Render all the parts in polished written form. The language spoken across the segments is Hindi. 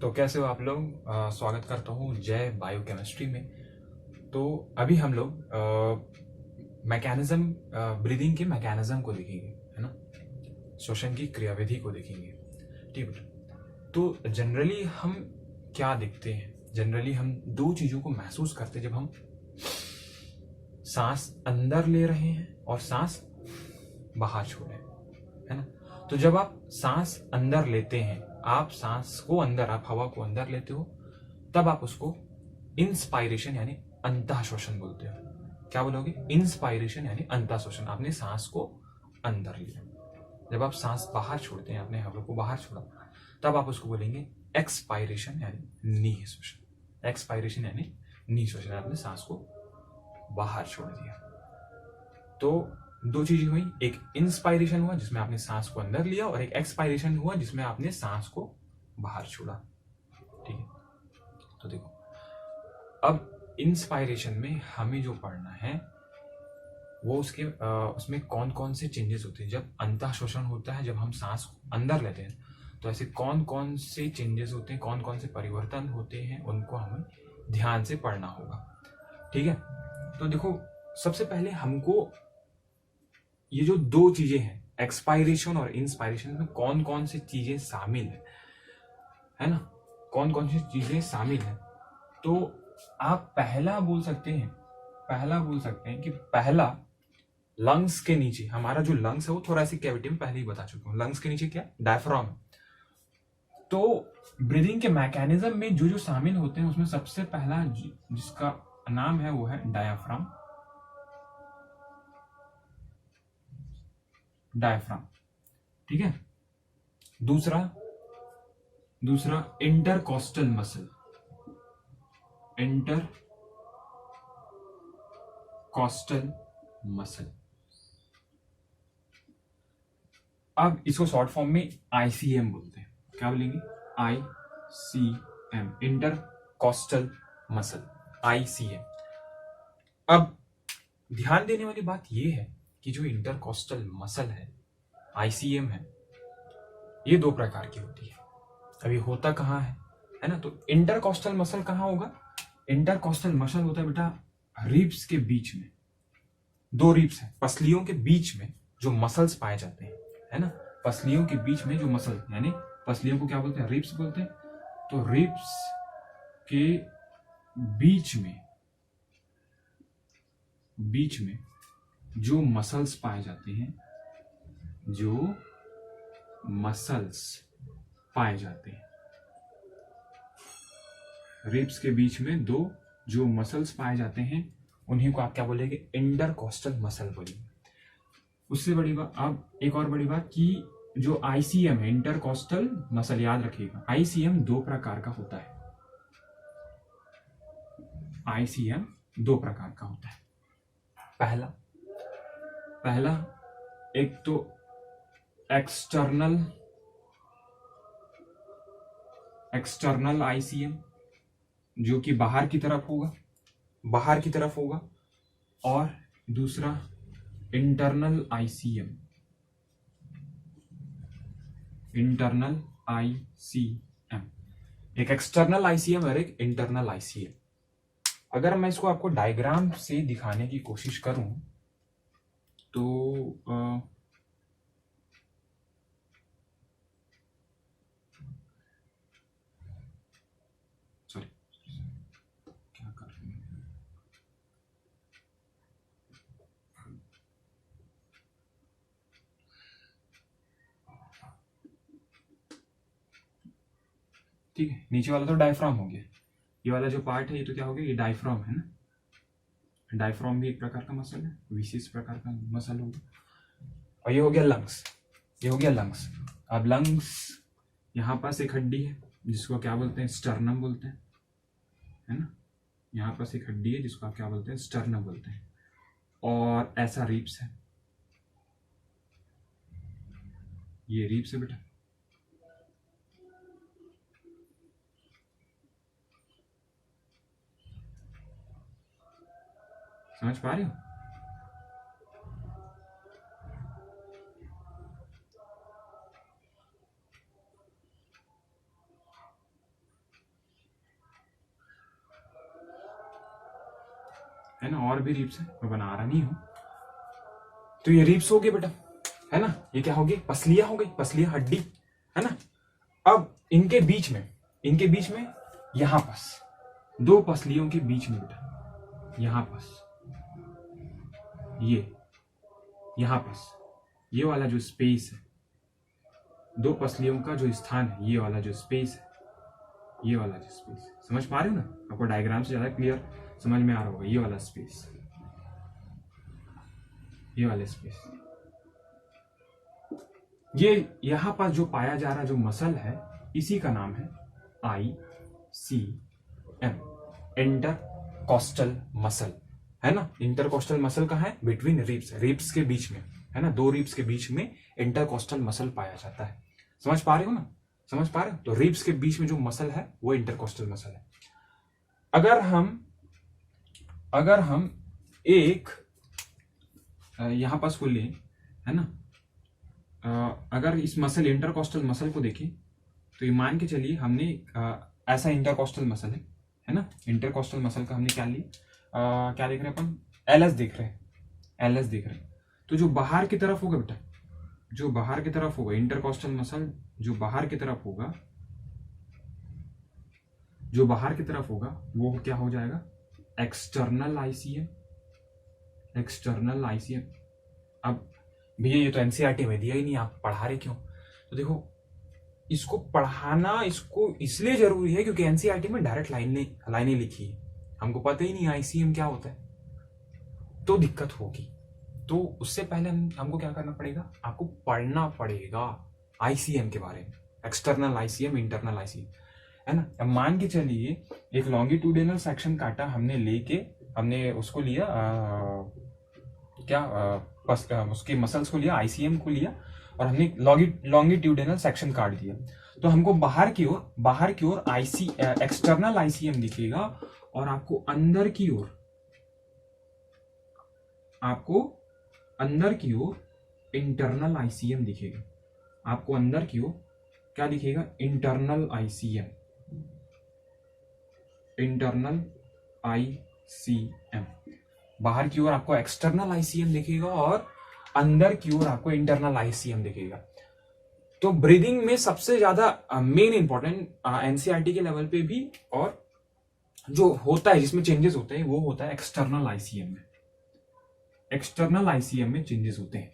तो कैसे हो आप लोग। स्वागत करता हूँ जय बायोकेमिस्ट्री में। तो अभी हम लोग मैकेनिज्म ब्रीदिंग के मैकेनिज्म को देखेंगे, है ना। श्वसन की क्रियाविधि को देखेंगे, ठीक है। तो जनरली हम क्या देखते हैं, जनरली हम दो चीज़ों को महसूस करते हैं जब हम सांस अंदर ले रहे हैं और सांस बाहर छोड़ रहे हैं, है ना। तो जब आप सांस अंदर लेते हैं, आप सांस को अंदर, आप हवा को अंदर लेते हो, तब आप उसको इंस्पायरेशन यानी अंतः श्वसन बोलते हो। क्या बोलोगे? इंस्पायरेशन यानी अंतः श्वसन, आपने सांस को अंदर लिया। जब आप सांस बाहर छोड़ते हैं, आपने हवा को बाहर छोड़ा, तब आप उसको बोलेंगे एक्सपायरेशन यानी नीह श्वसन। एक्सपायरेशन यानी नीह श्वसन, आपने सांस को बाहर छोड़ दिया। तो दो चीजें हुई, एक इंस्पायरेशन हुआ जिसमें आपने सांस को अंदर लिया, और एक एक्सपायरेशन हुआ जिसमें आपने सांस को बाहर छोड़ा, ठीक है। तो देखो, अब इंस्पायरेशन में हमें जो पढ़ना है वो उसमें कौन कौन से चेंजेस होते हैं। जब अंतः श्वसन होता है, जब हम सांस अंदर लेते हैं, तो ऐसे कौन कौन से चेंजेस होते हैं, कौन कौन से परिवर्तन होते हैं, उनको हमें ध्यान से पढ़ना होगा, ठीक है। तो देखो, सबसे पहले हमको ये जो दो चीजें हैं, एक्सपायरेशन और इंस्पायरेशन, में कौन कौन सी चीजें शामिल है ना, कौन कौन सी चीजें शामिल है। तो आप पहला बोल सकते हैं कि पहला, लंग्स के नीचे, हमारा जो लंग्स है वो थोड़ा सी कैविटी में पहले ही बता चुका हूं। लंग्स के नीचे क्या? डायफ्राम। तो ब्रीदिंग के मैकेनिज्म में जो जो शामिल होते हैं, उसमें सबसे पहला जिसका नाम है वो है डायाफ्राम। डायफ्राम, ठीक है। दूसरा इंटरकॉस्टल मसल। इंटरकॉस्टल मसल, अब इसको शॉर्ट फॉर्म में आईसीएम बोलते हैं। क्या बोलेंगे? ICM, intercostal muscle, ICM. अब ध्यान देने वाली बात यह है कि जो इंटरकॉस्टल मसल है, आईसीएम है, ये दो प्रकार की होती है। अभी होता कहाँ है ना। तो इंटरकॉस्टल मसल कहाँ होगा? इंटरकॉस्टल मसल होता है बेटा रिब्स के बीच में। दो रिब्स है, पसलियों के बीच में जो मसल्स पाए जाते हैं, है ना। पसलियों के बीच में जो मसल, यानी पसलियों को क्या बोलते हैं? रिब्स बोलते हैं। तो रिब्स के बीच में जो मसल्स पाए जाते हैं, रिब्स के बीच में दो जो मसल्स पाए जाते हैं, उन्हीं को आप क्या बोलेंगे? इंटरकॉस्टल मसल बोलेंगे। उससे बड़ी बात, अब एक और बड़ी बात कि जो आईसीएम है, इंटरकॉस्टल मसल, याद रखिएगा आईसीएम दो प्रकार का होता है। आईसीएम दो प्रकार का होता है। पहला एक तो एक्सटर्नल आईसीएम, जो कि बाहर की तरफ होगा, और दूसरा इंटरनल आईसीएम। एक एक्सटर्नल आईसीएम और एक इंटरनल आईसीएम। अगर मैं इसको आपको डायग्राम से दिखाने की कोशिश करूं तो सॉरी, क्या कर रहे हैं? ठीक है, नीचे वाला तो डायफ्राम हो गया, ये वाला जो पार्ट है ये तो क्या हो गया? ये डायफ्राम है ना। डायफ्राम भी एक प्रकार का मसल है, विशेष प्रकार का मसल होगा। और ये हो गया लंग्स। अब लंग्स, यहाँ पास एक हड्डी है जिसको क्या बोलते हैं? स्टर्नम बोलते हैं, है ना। यहाँ पास एक हड्डी है जिसको आप क्या बोलते हैं? स्टर्नम बोलते हैं। और ऐसा रिब्स है, ये रिब्स है बेटा। समझ पा रहे हो? है ना, और भी रिब्स है, मैं बना रहा नहीं हूं। तो ये रिब्स हो गए बेटा, है ना, ये क्या हो गई, पसलियां हो गई, पसलियां हड्डी, है ना। अब इनके बीच में यहां पास दो पसलियों के बीच में बेटा, यहां पास यहां पास ये वाला जो स्पेस है, दो पसलियों का जो स्थान है, ये वाला जो स्पेस है, ये वाला जो स्पेस, समझ पा रहे हो ना, आपको डायग्राम से ज्यादा क्लियर समझ में आ रहा होगा। ये वाला स्पेस, ये वाला स्पेस, ये यहां पास जो पाया जा रहा जो मसल है, इसी का नाम है ICM, इंटरकॉस्टल मसल, है ना। इंटरकॉस्टल मसल कहाँ है, बिटवीन रिब्स, रिब्स के बीच में, है ना, दो रिब्स के बीच में इंटरकॉस्टल मसल पाया जाता है। समझ पा रहे हो ना, समझ पा रहे हो। तो रिब्स के बीच में जो मसल है वो इंटरकॉस्टल मसल है। अगर हम एक यहां पास को लें, है ना, अगर इस मसल इंटरकॉस्टल मसल को देखें तो ये मान के चलिए हमने ऐसा इंटरकॉस्टल मसल है ना, इंटरकॉस्टल मसल का हमने क्या लिया, क्या देख रहे हैं अपन, LS देख रहे हैं। तो जो बाहर की तरफ होगा बेटा, जो बाहर की तरफ होगा इंटरकॉस्टल मसल, जो बाहर की तरफ होगा वो क्या हो जाएगा, एक्सटर्नल ICM। अब भैया ये तो एनसीईआरटी में दिया ही नहीं, आप पढ़ा रहे क्यों। तो देखो, इसको पढ़ाना इसको इसलिए जरूरी है क्योंकि एनसीईआरटी में डायरेक्ट लाइनें लिखी है, हमको पता ही नहीं ICM क्या होता है, तो दिक्कत होगी। तो उससे पहले हमको क्या करना पड़ेगा, आपको पढ़ना पड़ेगा ICM के बारे में, एक्सटर्नल ICM, इंटरनल ICM, है ना। अब मान के चलिए एक लॉन्गिट्यूडिनल सेक्शन काटा हमने उसको लिया उसके मसल्स को लिया, ICM को लिया, और हमने लॉन्गिट्यूडिनल सेक्शन काट दिया। तो हमको बाहर की ओर एक्सटर्नल ICM दिखेगा, और आपको अंदर की ओर इंटरनल ICM दिखेगा। आपको अंदर की ओर क्या दिखेगा, इंटरनल ICM। बाहर की ओर आपको एक्सटर्नल ICM दिखेगा और अंदर की ओर आपको इंटरनल ICM दिखेगा। तो ब्रीदिंग में सबसे ज्यादा मेन इंपॉर्टेंट एनसीईआरटी के लेवल पे भी, और जो होता है जिसमें चेंजेस होते हैं, वो होता है एक्सटर्नल ICM में। एक्सटर्नल ICM में चेंजेस होते हैं,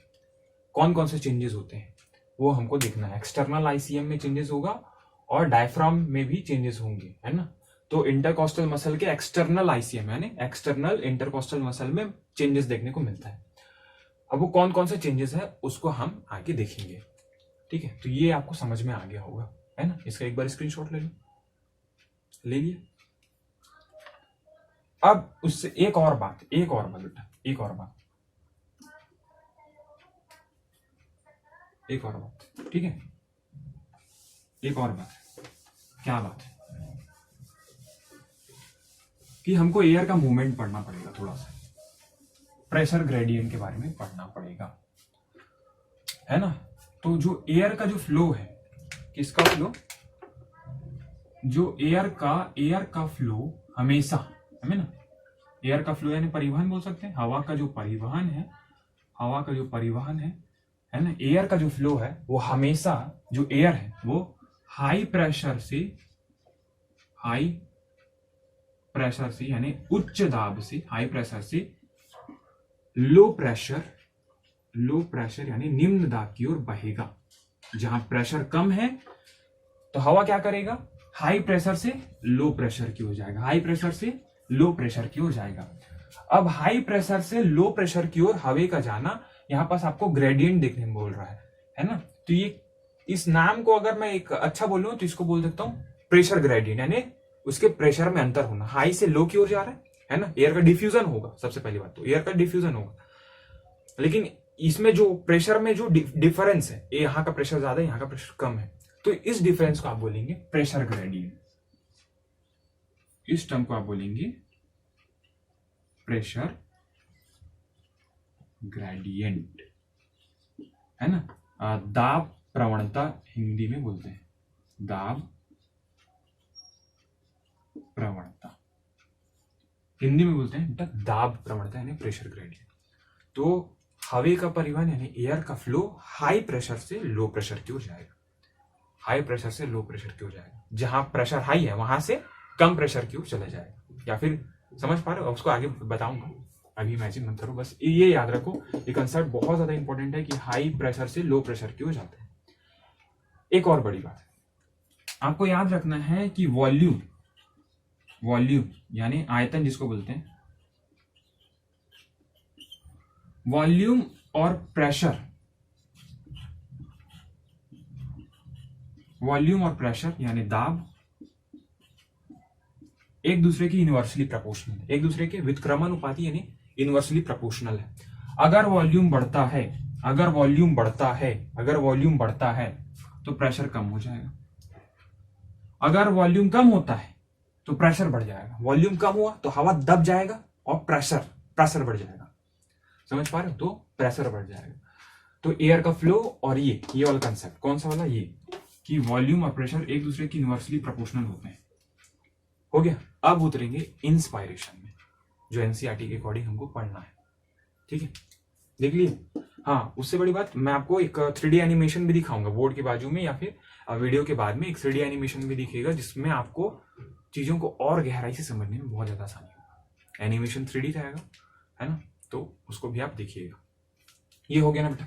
कौन कौन से चेंजेस होते हैं वो हमको देखना है। एक्सटर्नल ICM में चेंजेस होगा और डायफ्राम में भी चेंजेस होंगे, है ना। तो इंटरकॉस्टल मसल के एक्सटर्नल ICM यानी एक्सटर्नल इंटरकॉस्टल मसल में चेंजेस देखने को मिलता है। अब वो कौन कौन से चेंजेस है उसको हम आगे देखेंगे, ठीक है। तो ये आपको समझ में आ गया होगा, है ना। इसका एक बार स्क्रीनशॉट ले लिए। अब उससे एक और बात बेटा, एक और बात, ठीक है। एक और बात, क्या बात है कि हमको एयर का मूवमेंट पढ़ना पड़ेगा, थोड़ा सा प्रेशर ग्रेडियंट के बारे में पढ़ना पड़ेगा, है ना। तो जो एयर का जो फ्लो है, किसका फ्लो, जो एयर का फ्लो हमेशा, है ना, एयर का फ्लो यानी परिवहन बोल सकते हैं, हवा का जो परिवहन है ना, एयर का जो फ्लो है वो हमेशा, जो एयर है वो हाई प्रेशर से यानी उच्च दाब से, हाई प्रेशर से लो प्रेशर यानी निम्न दाब की ओर बहेगा। जहां प्रेशर कम है तो हवा क्या करेगा, हाई प्रेशर से लो प्रेशर की ओर जाएगा, हाई प्रेशर से लो प्रेशर की ओर जाएगा। अब हाई प्रेशर से लो प्रेशर की ओर हवा का जाना, यहां पास आपको ग्रेडियंट देखने में बोल रहा है ना। तो ये इस नाम को अगर मैं एक अच्छा बोलूं तो इसको बोल सकता हूं प्रेशर ग्रेडियंट, यानी उसके प्रेशर में अंतर होना, हाई से लो की ओर जा रहा है ना। एयर का डिफ्यूजन होगा, सबसे पहली बात तो एयर का डिफ्यूजन होगा, लेकिन इसमें जो प्रेशर में जो डिफरेंस है, यहाँ का प्रेशर ज्यादा है, यहाँ का प्रेशर कम है, तो इस डिफरेंस को आप बोलेंगे प्रेशर ग्रेडियंट। इस टर्म को आप बोलेंगे प्रेशर ग्रेडियंट, है ना। दाब प्रवणता हिंदी में बोलते हैं, दाब प्रवणता, हिंदी में बोलते हैं बेटा दाब प्रवणता यानी प्रेशर ग्रेडियंट। तो हवा का परिवहन यानी एयर का फ्लो हाई प्रेशर से लो प्रेशर की ओर जाएगा, हाई प्रेशर से लो प्रेशर की ओर जाएगा, जहां प्रेशर हाई है वहां से कम प्रेशर की ओर चला जाएगा। या फिर समझ पा रहे हो, उसको आगे बताऊंगा, अभी इमेजिन मत करो, बस ये याद रखो, ये कंसेप्ट बहुत ज्यादा इंपॉर्टेंट है कि हाई प्रेशर से लो प्रेशर की ओर जाते हैं। एक और बड़ी बात आपको याद रखना है कि वॉल्यूम, वॉल्यूम यानी आयतन जिसको बोलते हैं, वॉल्यूम और प्रेशर, वॉल्यूम और प्रेशर यानी दाब एक दूसरे की इनवर्सली प्रोपोर्शनल है, एक दूसरे के व्युत्क्रमानुपाती यानी इनवर्सली प्रोपोर्शनल है। अगर वॉल्यूम बढ़ता है, अगर वॉल्यूम बढ़ता है, अगर वॉल्यूम बढ़ता है तो प्रेशर कम हो जाएगा, अगर वॉल्यूम कम होता है तो प्रेशर बढ़ जाएगा। वॉल्यूम कम हुआ तो हवा दब जाएगा और प्रेशर प्रेशर बढ़ जाएगा। समझ पा रहे हो, तो प्रेशर बढ़ जाएगा। तो एयर का फ्लो और ये वाला कंसेप्ट कौन सा वाला, ये कि वॉल्यूम और प्रेशर एक दूसरे की इनवर्सली प्रोपोर्शनल होते हैं। हो गया। अब उतरेंगे इंस्पायरेशन में, जो एनसीईआरटी के अकॉर्डिंग हमको पढ़ना है। ठीक है, देख लिए। हाँ, उससे बड़ी बात, मैं आपको एक 3D एनिमेशन भी दिखाऊंगा बोर्ड के बाजू में, या फिर वीडियो के बाद में एक 3D एनिमेशन भी दिखेगा, जिसमें आपको चीजों को और गहराई से समझने में बहुत ज्यादा आसानी होगा। एनिमेशन 3D रहेगा, है ना, तो उसको भी आप देखिएगा। ये हो गया ना बेटा,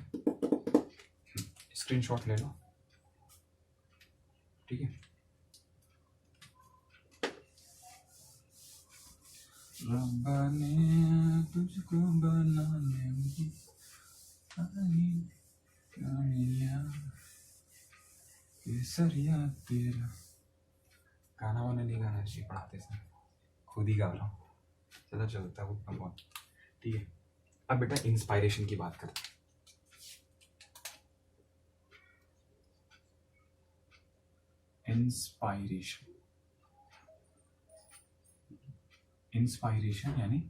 स्क्रीनशॉट ले लो। ठीक है, रब्बा ने तुझको बनाने में क्या मिला, केसरिया तेरा। गाना वाना नहीं गाना चाहिए पढ़ाते समय, खुद ही गा रहा हूँ, चलो चलता है भगवान। ठीक है, अब बेटा इंस्पायरेशन की बात करते हैं। इंस्पायरेशन, इंस्पायरेशन यानी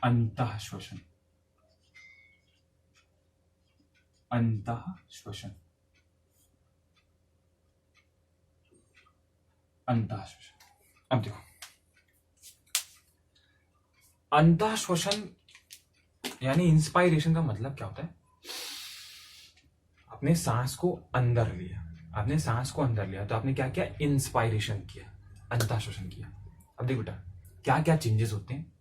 अंतः श्वसन, अंतः श्वसन, अंतः श्वसन। अब देखो, अंतः श्वसन यानी इंस्पायरेशन का मतलब क्या होता है, आपने सांस को अंदर लिया, आपने सांस को अंदर लिया तो आपने क्या किया, इंस्पायरेशन किया, अंतः श्वसन किया। अब देखो बेटा, क्या क्या चेंजेस होते हैं,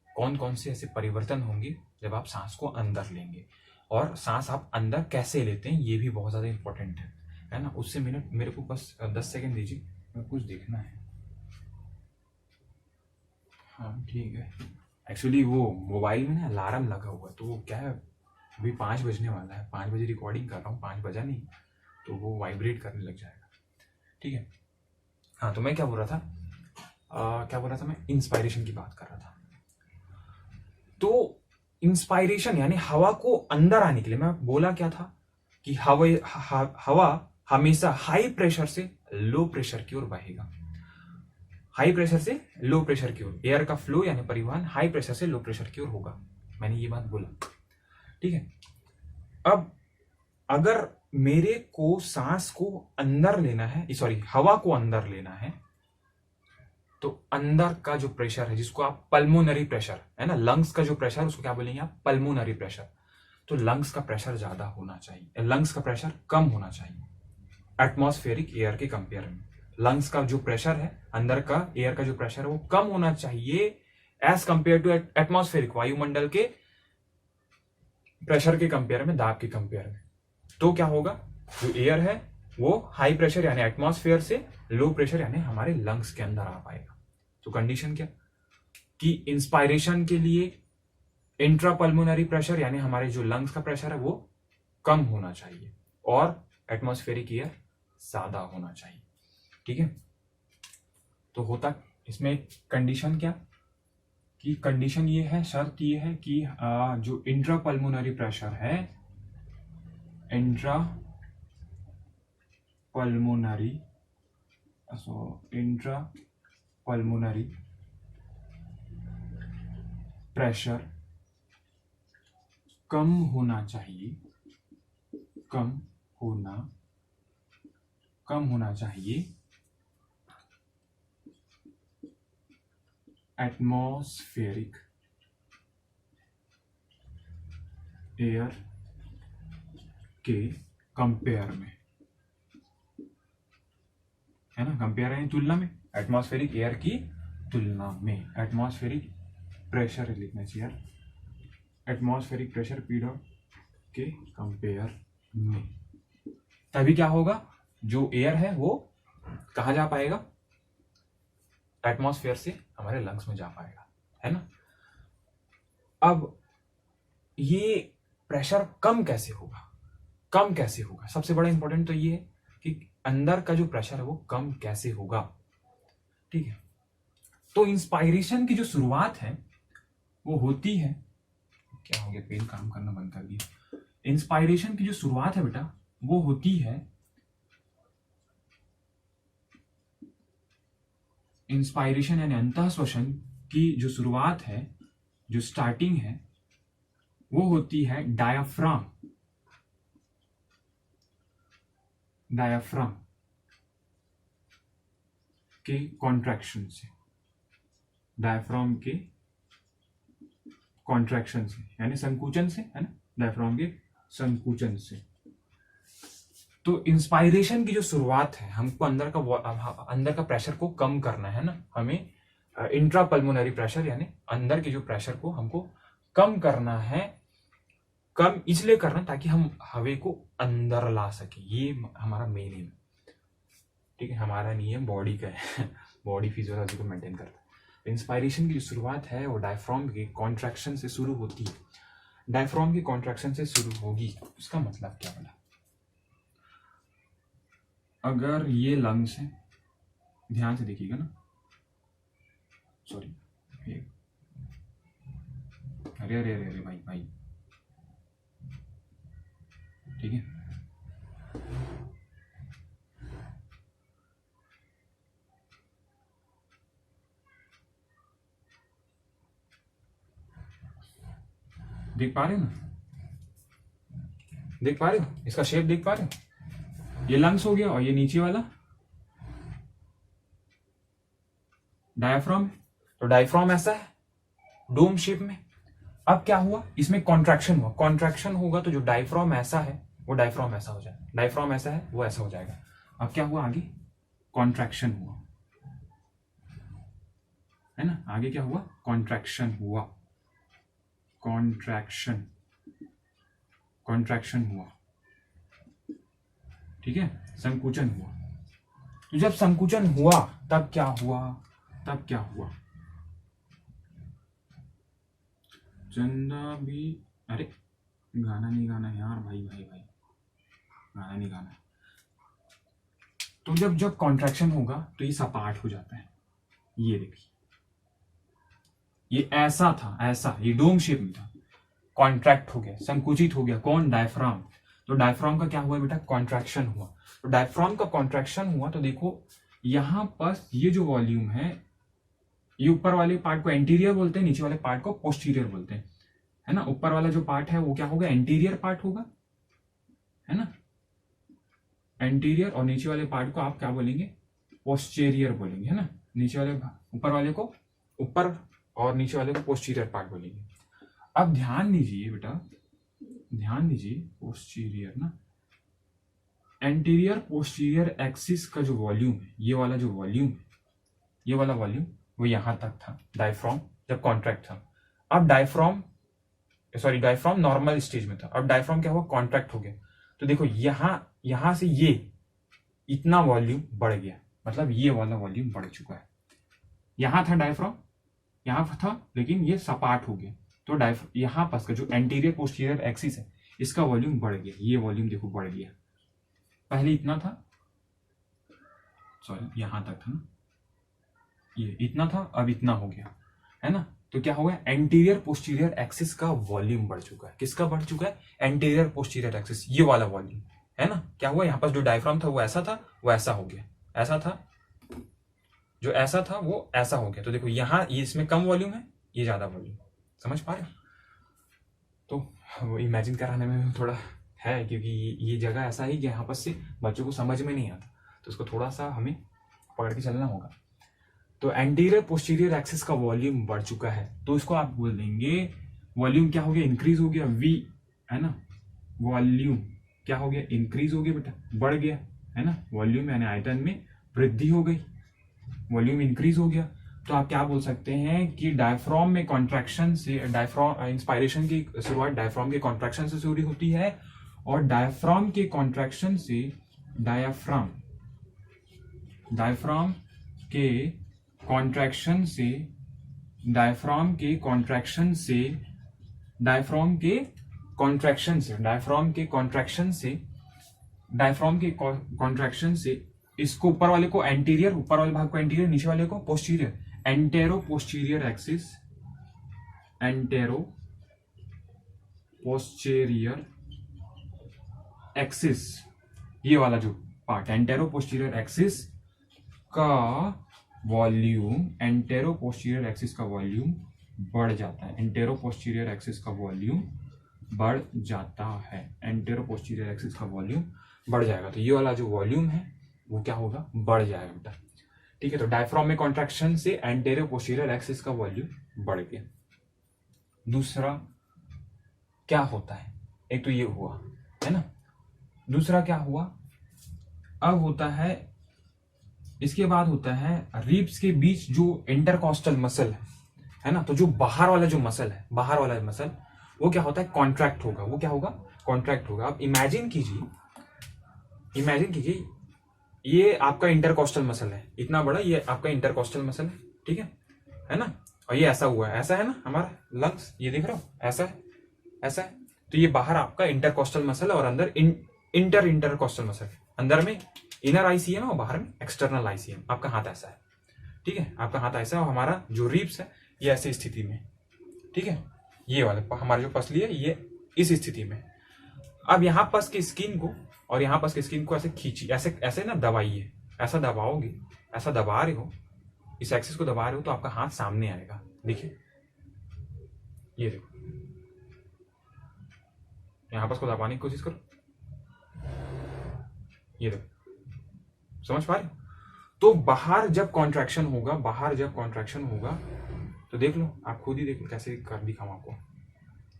कौन कौन से ऐसे परिवर्तन होंगे जब आप सांस को अंदर लेंगे, और सांस आप अंदर कैसे लेते हैं, ये भी बहुत ज्यादा इंपॉर्टेंट है ना। उससे मेरे को बस 10 सेकेंड दीजिए, मेरे कुछ देखना है। हाँ ठीक है, एक्चुअली वो मोबाइल में ना अलार्म लगा हुआ है, तो वो क्या है, अभी 5 बजने वाला है, 5 बजे रिकॉर्डिंग कर रहा हूँ, 5 बजा नहीं तो वो वाइब्रेट करने लग जाएगा। ठीक है, हाँ तो मैं क्या बोल रहा था, क्या बोल रहा था मैं, इंस्पायरेशन की बात कर रहा था। तो इंस्पायरेशन यानी हवा को अंदर आने के लिए मैं बोला क्या था कि हवा हमेशा हाई प्रेशर से लो प्रेशर की ओर बहेगा, हाई प्रेशर से लो प्रेशर की ओर, एयर का फ्लो यानी परिवहन हाई प्रेशर से लो प्रेशर की ओर होगा, मैंने ये बात बोला। ठीक है, अब अगर मेरे को सांस को अंदर लेना है, सॉरी हवा को अंदर लेना है, तो अंदर का जो प्रेशर है, जिसको आप पल्मोनरी प्रेशर है ना, लंग्स का जो प्रेशर उसको क्या बोलेंगे आप, पल्मोनरी प्रेशर। तो लंग्स का प्रेशर ज्यादा होना चाहिए, लंग्स का प्रेशर कम होना चाहिए एटमॉस्फेरिक एयर के कंपेयर में। लंग्स का जो प्रेशर है, अंदर का एयर का जो प्रेशर है वो कम होना चाहिए एज कंपेयर टू एटमॉस्फेरिक, वायुमंडल के प्रेशर के कंपेयर में, दाब के कंपेयर में। तो क्या होगा, जो एयर है वो हाई प्रेशर यानी एटमॉस्फेयर से लो प्रेशर यानी हमारे लंग्स के अंदर आ पाएगा। तो कंडीशन क्या कि इंस्पायरेशन के लिए इंट्रापल्मोनरी प्रेशर यानी हमारे जो लंग्स का प्रेशर है वो कम होना चाहिए, और एटमॉस्फेरिक एयर ज्यादा होना चाहिए। ठीक है, तो होता इसमें कंडीशन क्या कि कंडीशन ये है, शर्त ये है कि जो इंट्रापल्मोनरी प्रेशर है, इंट्रापल्मोनरी प्रेशर कम होना चाहिए, कम होना चाहिए एटमॉस्फेरिक एयर के कंपेयर में, है ना, कंपेयर है तुलना में, एटमॉस्फेरिक एयर की तुलना में, एटमॉस्फेरिक प्रेशर लिखना चाहिए, एटमॉस्फेरिक प्रेशर पी डॉट के कंपेयर में, तभी क्या होगा, जो एयर है वो कहाँ जा पाएगा, एटमॉस्फेयर से हमारे लंग्स में जा पाएगा, है ना। अब ये प्रेशर कम कैसे होगा, कम कैसे होगा, सबसे बड़ा इंपॉर्टेंट तो ये है कि अंदर का जो प्रेशर है वो कम कैसे होगा, ठीक है। तो इंस्पायरेशन की जो शुरुआत है वो होती है, क्या हो गया, पेन काम करना बंद कर दिया। इंस्पायरेशन की जो शुरुआत है बेटा वो होती है, इंस्पायरेशन यानी अंतःश्वसन की जो शुरुआत है, जो स्टार्टिंग है, वो होती है डायाफ्राम, डायाफ्राम के कॉन्ट्रैक्शन से, डायाफ्राम के कॉन्ट्रैक्शन से यानी संकुचन से, है ना, डायाफ्राम के संकुचन से। तो इंस्पायरेशन की जो शुरुआत है, हमको अंदर का प्रेशर को कम करना है ना, हमें इंट्रापल्मोनरी प्रेशर यानी अंदर के जो प्रेशर को हमको कम करना है, कम इसलिए करना ताकि हम हवा को अंदर ला सके, ये हमारा मेन एम, ठीक है, हमारा नियम बॉडी का है, बॉडी फिजियोलॉजी को मेंटेन करता है। इंस्पायरेशन की जो शुरुआत है वो डायफ्राम के कॉन्ट्रैक्शन से शुरू होती है, डायफ्राम की कॉन्ट्रैक्शन से शुरू होगी। उसका मतलब क्या बना, अगर ये लंग्स है, ध्यान से देखिएगा ना, सॉरी, अरे अरे अरे अरे भाई, ठीक है, देख पा रहे हो ना, देख पा रहे हो, इसका शेप देख पा रहे हो, ये लंग्स हो गया और ये नीचे वाला डायफ्राम है। तो डायफ्राम ऐसा है डोम शेप में। अब क्या हुआ, इसमें कॉन्ट्रैक्शन हुआ, कॉन्ट्रैक्शन होगा तो जो डायफ्राम ऐसा है वो डायफ्राम ऐसा हो जाएगा, डायफ्राम ऐसा है वो ऐसा हो जाएगा। अब क्या हुआ, आगे कॉन्ट्रैक्शन हुआ, है ना, आगे क्या हुआ, कॉन्ट्रैक्शन हुआ, कॉन्ट्रैक्शन, कॉन्ट्रैक्शन हुआ, ठीक है, संकुचन हुआ। तो जब संकुचन हुआ तब क्या हुआ, तब क्या हुआ, चंदा भी, अरे गाना नहीं गाना यार, भाई गाना नहीं गाना। तो जब कॉन्ट्रैक्शन होगा तो ये सपाट हो जाता है, ये देखिए, ये ऐसा था, ऐसा, ये डोम शेप में था, कॉन्ट्रैक्ट हो गया, संकुचित हो गया, कौन, डायफ्राम। तो डायफ्राम का क्या हुआ बेटा, कॉन्ट्रैक्शन हुआ। तो डायफ्राम का कॉन्ट्रैक्शन हुआ तो देखो यहां पर ये जो वॉल्यूम है, ये ऊपर वाले पार्ट को एंटीरियर बोलते हैं, नीचे वाले पार्ट को पोस्टीरियर बोलते हैं, है ना। ऊपर वाला जो पार्ट है वो क्या होगा, एंटीरियर पार्ट होगा, है ना, एंटीरियर, और नीचे वाले पार्ट को आप क्या बोलेंगे, पोस्टीरियर बोलेंगे, है ना। नीचे वाले, ऊपर वाले को ऊपर और नीचे वाले को पोस्टीरियर पार्ट बोलेंगे। अब ध्यान दीजिए बेटा, ध्यान दीजिए, पोस्टीरियर ना, एंटीरियर पोस्टीरियर एक्सिस का जो वॉल्यूम है, ये वाला जो वॉल्यूम है, ये वाला वॉल्यूम वो यहां तक था डायफ्राम जब कॉन्ट्रैक्ट था। अब डायफ्राम नॉर्मल स्टेज में था, अब डायफ्राम क्या हुआ, कॉन्ट्रैक्ट हो गया। तो देखो यहां से ये इतना वॉल्यूम बढ़ गया, मतलब ये वाला वॉल्यूम बढ़ चुका है। यहां था डायफ्राम, यहां था, लेकिन ये सपाट हो गया। तो यहां पास का जो एंटीरियर पोस्टीरियर एक्सिस है, इसका वॉल्यूम बढ़ गया, ये वॉल्यूम देखो बढ़ गया। पहले इतना था, सॉरी यहां तक था ना, ये इतना था, अब इतना हो गया, है ना। तो क्या हुआ, एंटीरियर पोस्टीरियर एक्सिस का वॉल्यूम बढ़ चुका है। किसका बढ़ चुका है, एंटीरियर पोस्टीरियर एक्सिस, ये वाला वॉल्यूम, है ना। क्या हुआ, यहाँ पास जो डायफ्राम था वो ऐसा था, वो ऐसा हो गया, ऐसा था, जो ऐसा था वो ऐसा हो गया। तो देखो यहाँ ये इसमें कम वॉल्यूम है, ये ज्यादा वॉल्यूम, समझ पा रहे हो। तो वो इमेजिन कराने में थोड़ा है, क्योंकि ये जगह ऐसा है कि यहाँ पर से बच्चों को समझ में नहीं आता, तो उसको थोड़ा सा हमें पकड़ के चलना होगा। तो एंटीरियर पोस्टीरियर एक्सिस का वॉल्यूम बढ़ चुका है, तो इसको आप बोल देंगे वॉल्यूम क्या हो गया, इंक्रीज हो गया, वी, है ना, वॉल्यूम क्या हो गया, इंक्रीज हो गया बेटा, बढ़ गया, है ना, वॉल्यूम यानी आयतन में वृद्धि हो गई, वॉल्यूम इंक्रीज हो गया। तो आप क्या बोल सकते हैं कि डायफ्राम में कॉन्ट्रैक्शन से, डायफ्राम इंस्पायरेशन की शुरुआत डायफ्राम के कॉन्ट्रैक्शन से शुरू होती है, और डायफ्राम के कॉन्ट्रैक्शन से, डायफ्राम के कॉन्ट्रैक्शन से, डायफ्राम के कॉन्ट्रैक्शन से, डायफ्राम के कॉन्ट्रैक्शन से, डायफ्राम के कॉन्ट्रैक्शन से, डायफ्राम के कॉन्ट्रैक्शन से इसको ऊपर वाले को एंटीरियर, ऊपर वाले भाग को एंटीरियर, नीचे वाले को posterior, antero posterior axis, antero posterior axis, ये वाला जो पार्ट एंटेरो पोस्टीरियर एक्सिस का वॉल्यूम, एंटेरो पोस्टीरियर एक्सिस का वॉल्यूम बढ़ जाता है, एंटेरो पोस्टीरियर एक्सिस का वॉल्यूम बढ़ जाता है, एंटेरो पोस्टीरियर एक्सिस का वॉल्यूम बढ़ जाएगा। तो ये वाला जो वॉल्यूम है वो क्या होगा, बढ़ जाएगा बेटा, ठीक है। तो डायफ्राम में कॉन्ट्रैक्शन से एंटेरियर पोस्टीरियर एक्सिस का वॉल्यूम बढ़ गया। दूसरा क्या होता है, एक तो ये हुआ, है ना, दूसरा क्या हुआ, अब होता है, इसके बाद होता है रिब्स के बीच जो इंटरकॉस्टल मसल है ना, तो जो बाहर वाला जो मसल है, बाहर वाला मसल वो क्या होता है, कॉन्ट्रैक्ट होगा, वो क्या होगा, कॉन्ट्रैक्ट होगा। अब इमेजिन कीजिए ये आपका इंटरकॉस्टल मसल है, इतना बड़ा ये आपका इंटरकॉस्टल मसल है, ठीक है ना, और ये ऐसा हुआ है, ऐसा है ना हमारा लंग्स, ये देख रहे हो, ऐसा है, ऐसा है, तो ये बाहर आपका इंटरकॉस्टल मसल है और अंदर इंटरकॉस्टल मसल, अंदर में इनर आईसीएम है और बाहर में एक्सटर्नल आईसीएम। आपका हाथ ऐसा है, ठीक है, आपका हाथ ऐसा है, और हमारा जो रिब्स है ये ऐसी स्थिति में, ठीक है, ये वाले हमारी जो पसली है ये इस स्थिति में। अब यहाँ पस की स्किन को और यहाँ पस की स्किन को ऐसे खींची, ऐसे ना दबाइए, ऐसा दबाओगे, ऐसा दबा रहे हो, इस एक्सिस को दबा रहे हो तो आपका हाथ सामने आएगा, देखिए, ये देखो, यहाँ पस को दबाने की कोशिश करो, ये देखो, समझ पा रहे हो। तो बाहर जब कॉन्ट्रैक्शन होगा, तो देख लो, आप खुद ही देख लो कैसे कर दिखाऊं आपको।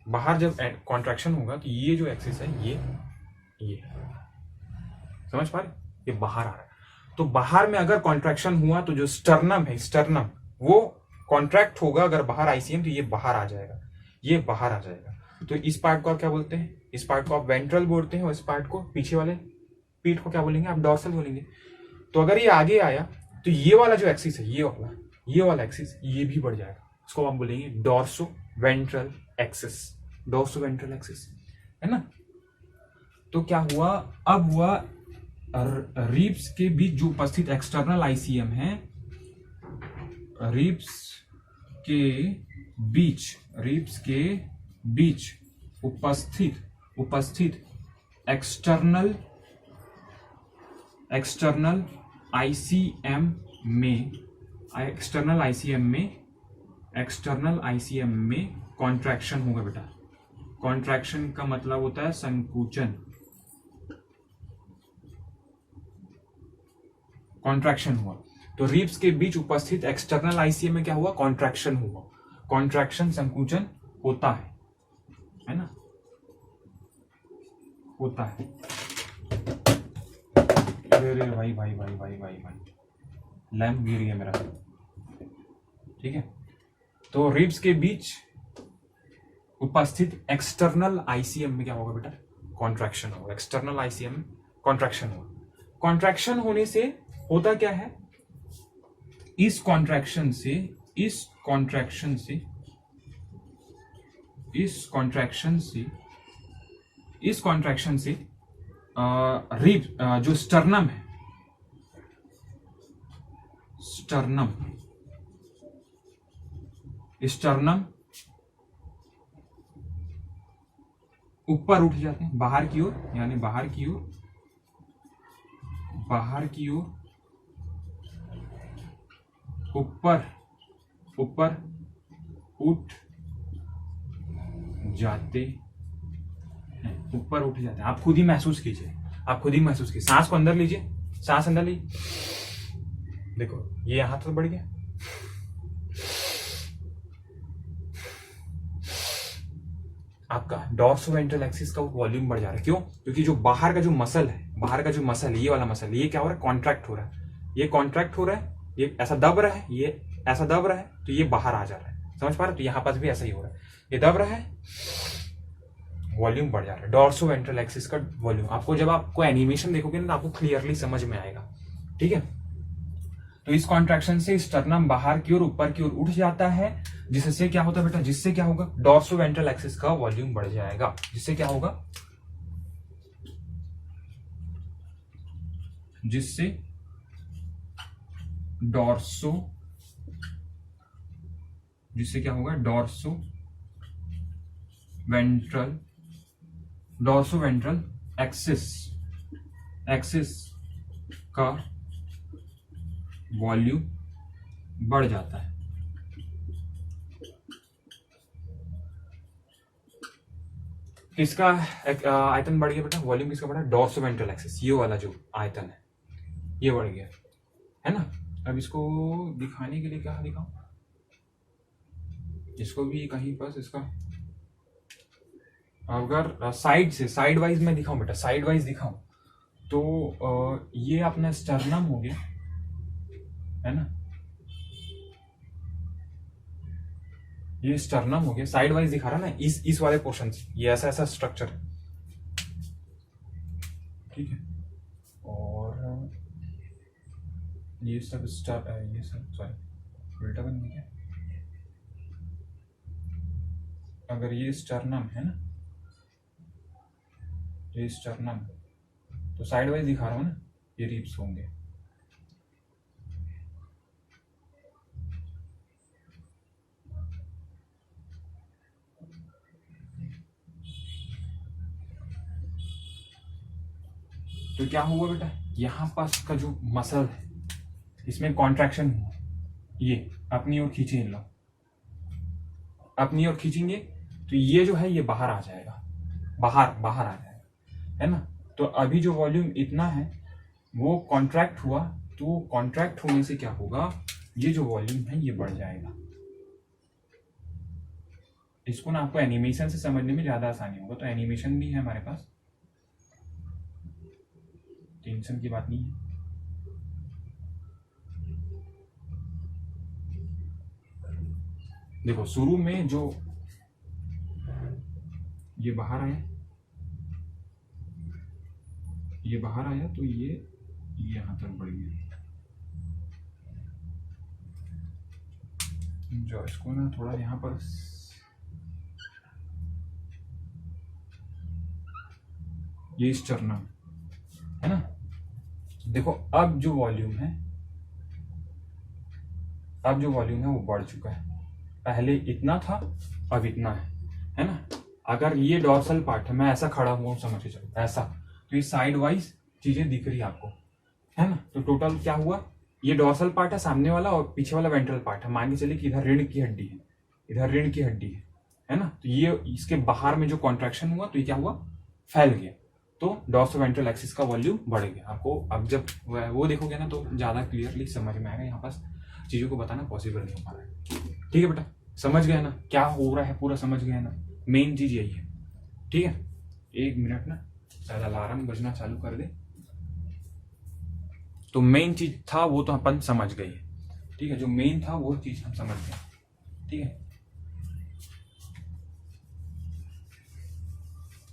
बाहर जब कॉन्ट्रैक्शन होगा तो ये जो एक्सिस है ये समझ पा रहे, ये बाहर आ रहा है। तो बाहर में अगर कॉन्ट्रैक्शन हुआ तो जो स्टर्नम है, स्टर्नम वो कॉन्ट्रैक्ट होगा, अगर बाहर आईसीएम तो ये बाहर आ जाएगा, ये बाहर आ जाएगा। तो इस पार्ट को आप क्या बोलते हैं, इस पार्ट को आप वेंट्रल बोलते हैं, और इस पार्ट को, पीछे वाले पीठ को क्या बोलेंगे आप, डॉर्सल बोलेंगे। तो अगर ये आगे आया तो ये वाला जो एक्सिस है, ये वाला एक्सिस ये भी बढ़ जाएगा, उसको आप बोलेंगे dorso ventral axis, dorso ventral axis, है ना। तो क्या हुआ, अब हुआ रिब्स के बीच जो उपस्थित एक्सटर्नल आईसीएम है, रिब्स के बीच उपस्थित एक्सटर्नल आईसीएम में कॉन्ट्रैक्शन होगा बेटा। कॉन्ट्रैक्शन का मतलब होता है संकुचन, कॉन्ट्रैक्शन हुआ। तो रिब्स के बीच उपस्थित एक्सटर्नल आईसीएम में क्या हुआ, कॉन्ट्रैक्शन हुआ। कॉन्ट्रैक्शन संकुचन होता है ना, होता है। अरे भाई लैंप गिर गया मेरा, ठीक है। तो रिब्स के बीच उपस्थित एक्सटर्नल आईसीएम में क्या होगा बेटा, कॉन्ट्रैक्शन होगा। एक्सटर्नल आईसीएम में कॉन्ट्रैक्शन होगा। कॉन्ट्रैक्शन होने से होता क्या है, इस कॉन्ट्रैक्शन से रिब जो स्टर्नम है, स्टर्नम ऊपर उठ जाते हैं, बाहर की ओर, यानी बाहर की ओर ऊपर उठ जाते हैं, ऊपर उठ जाते हैं। आप खुद ही महसूस कीजिए, सांस को अंदर लीजिए, सांस अंदर लीजिए, देखो ये यहां तक बढ़ गया, आपका डॉर्सोवेंट्रल एक्सिस का वॉल्यूम बढ़ जा रहा है। क्यों? क्योंकि जो बाहर का जो मसल है, ये वाला मसल, ये क्या हो रहा है? कॉन्ट्रैक्ट हो रहा है। ये कॉन्ट्रैक्ट हो रहा है, ये ऐसा दब रहा है, ये ऐसा दब रहा है, तो ये बाहर आ जा रहा है। समझ पा रहे? तो यहाँ पास भी ऐसा ही हो रहा है, ये दब रहा है, वॉल्यूम बढ़ जा रहा है। डॉर्सोवेंट्रल एक्सिस का वॉल्यूम आपको जब आपको एनिमेशन देखोगे ना तो आपको क्लियरली समझ में आएगा। ठीक है, तो इस कॉन्ट्रैक्शन से स्टर्नम बाहर की ओर, ऊपर की ओर उठ जाता है, जिससे क्या होता है बेटा? जिससे क्या होगा? डॉर्सोवेंट्रल एक्सिस का वॉल्यूम बढ़ जाएगा। जिससे क्या होगा? जिससे क्या होगा? डॉर्सोवेंट्रल एक्सिस का वॉल्यूम बढ़ जाता है। किसका आयतन बढ़ गया बेटा? वॉल्यूम किसका बढ़ा? डॉर्सोवेंट्रल एक्सिस, ये वाला जो आयतन है ये बढ़ गया, है ना। अब इसको दिखाने के लिए क्या दिखाऊं? इसको भी कहीं पर इसका अगर साइड वाइज मैं दिखाऊं बेटा, साइड वाइज दिखाऊं तो ये अपना स्टर्नम हो गया, है ना, ये स्टर्नम हो गया। साइड वाइज दिखा रहा ना, इस वाले पोर्शन से, ये ऐसा स्ट्रक्चर है। ठीक है, और ये सब सॉरी उल्टा बन गया। अगर ये स्टर्नम है ना, ये स्टर्नम, तो साइड वाइज दिखा रहा हूं ना, ये रिब्स होंगे। तो क्या हुआ बेटा? यहां पास का जो मसल है इसमें कॉन्ट्रैक्शन हुआ, ये अपनी ओर खींचे इन लोग, अपनी ओर खींचेंगे तो ये जो है ये बाहर आ जाएगा, बाहर आ जाएगा, है ना। तो अभी जो वॉल्यूम इतना है वो कॉन्ट्रैक्ट हुआ, तो कॉन्ट्रैक्ट होने से क्या होगा? ये जो वॉल्यूम है ये बढ़ जाएगा। इसको ना आपको एनिमेशन से समझने में ज्यादा आसानी होगा, तो एनिमेशन भी है हमारे पास, टेंशन की बात नहीं है। देखो शुरू में जो ये बाहर आया, तो ये यहां तक बढ़ गया। जो इसको ना थोड़ा यहां पर ये स्टर्नम है ना। देखो अब जो वॉल्यूम है वो बढ़ चुका है। पहले इतना था, अब इतना है ना। अगर ये डॉर्सल पार्ट है, मैं ऐसा खड़ा हुआ समझ के चलो ऐसा, तो ये साइड वाइज चीजें दिख रही है आपको, है ना। तो टोटल क्या हुआ? ये डॉर्सल पार्ट है सामने वाला, और पीछे वाला वेंट्रल पार्ट है। मान के चलिए कि इधर रीढ़ की हड्डी है, इधर रीढ़ की हड्डी है ना। तो ये इसके बाहर में जो कॉन्ट्रैक्शन हुआ तो ये क्या हुआ? फैल गया, तो डॉर्सोवेंट्रल एक्सिस का वॉल्यूम बढ़ गया। आपको अब जब वो देखोगे ना तो ज्यादा क्लियरली समझ में आएगा। यहाँ पास चीजों को बताना पॉसिबल नहीं हो पा रहा है। ठीक है बेटा, समझ गए ना क्या हो रहा है? पूरा समझ गए ना? मेन चीज यही है। ठीक है, 1 मिनट ना, शायद अलार्म बजना चालू कर दे। तो मेन चीज था वो तो अपन समझ गए। ठीक है, जो मेन था वो चीज हम समझ गए। ठीक है,